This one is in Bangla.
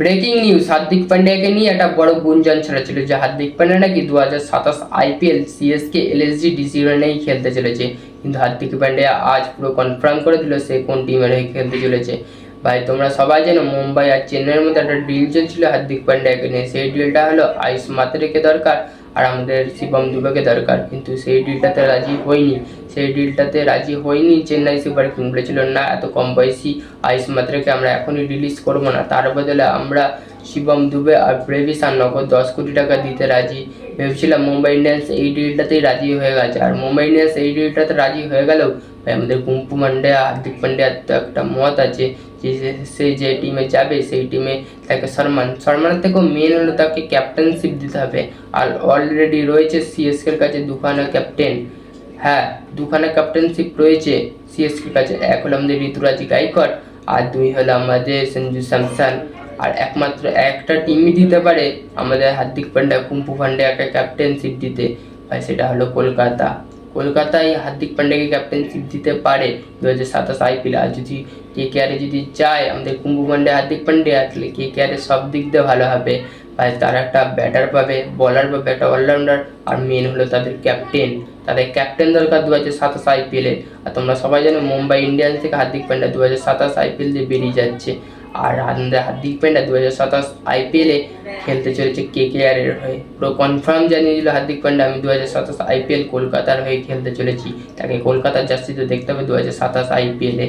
ব্রেকিং নিউজ, হার্দিক পান্ডিয়াকে নিয়ে একটা বড় গুঞ্জন ছড়াচ্ছিল যে হার্দিক পান্ডিয়া নাকি 2027 আইপিএল সিএসকে এলএসজি ডিসি নেই খেলতে চলেছে। কিন্তু হার্দিক পান্ডিয়া আজ পুরো কনফার্ম করে দিল সে কোন টিমের হয়ে খেলতে চলেছে। ভাই তোমরা সবাই জানো মুম্বাই আর চেন্নাইয়ের মধ্যে একটা ডিল চলছিল হার্দিক পান্ডিয়াকে নিয়ে। সেই ডিলটা হলো আয়ুষ মাত্রেকে দরকার আর আমাদের শিবম দুবেকে দরকার, কিন্তু সেই ডিলটাতে রাজি হয়নি চেন্নাই সুপার কিং। বলেছিল না, এত কম বয়সী আয়ুষ মাত্রেকে আমরা এখনই রিলিজ করবো না, তার বদলে আমরা শিবম দুবে আর ব্রেভিস আর নগদ 10 কোটি টাকা দিতে রাজি। ভেবেছিলাম মুম্বাই ইন্ডিয়ান্স এই ডিলটাতেই রাজি হয়ে গেছে, আর মুম্বাই ইন্ডিয়ান্স এই ডিলটাতে রাজি হয়ে গেলেও আমাদের কুম্পু পান্ডিয়া হার্দিক পান্ডিয়ার তো একটা মত আছে যে সে যে টিমে যাবে সেই টিমে তাকে সম্মানের থেকেও মেন হলো তাকে ক্যাপ্টেনশিপ দিতে হবে। আর অলরেডি রয়েছে সিএসকের কাছে দুখানা ক্যাপ্টেন। হ্যাঁ, দুখানা ক্যাপ্টেনশিপ রয়েছে সিএসকের কাছে, এক হলো আমাদের ঋতুরাজ গাইকোয়াড় আর দুই হলো আমাদের সঞ্জু স্যামসন। আর একমাত্র একটা টিমই দিতে পারে আমাদের হার্দিক পান্ডিয়া কুম্পু পান্ডিয়াকে ক্যাপ্টেনশিপ দিতে, ভাই সেটা হলো কলকাতায় হার্দিক পান্ডিয়াকে ক্যাপ্টেনশিপ দিতে পারে 2027 আইপিএল। আর যদি কেকেআরে যদি চায় আমাদের কুম্পু পান্ডিয়া হার্দিক পান্ডিয়া, তাহলে কেকেআরে সব দিক দিয়ে ভালো হবে। ভাই তারা একটা ব্যাটার পাবে, বলার পাবে, একটা অলরাউন্ডার, আর মেন হলো তাদের ক্যাপ্টেন দরকার 2027 আইপিএলে। আর তোমরা সবাই জানো মুম্বাই ইন্ডিয়ান্স থেকে হার্দিক পান্ডিয়া 2027 আইপিএল দিয়ে বেরিয়ে যাচ্ছে। আর আমাদের হার্দিক পান্ডিয়া 2027 আইপিএলে খেলতে চলেছে কেকেআর এর হয়ে। পুরো কনফার্ম জানিয়ে দিল হার্দিক পান্ডিয়া, আমি 2027 আইপিএল কলকাতার হয়ে খেলতে চলেছি। তাকে কলকাতার জার্সিতে দেখতে হবে 2027 আইপিএলে।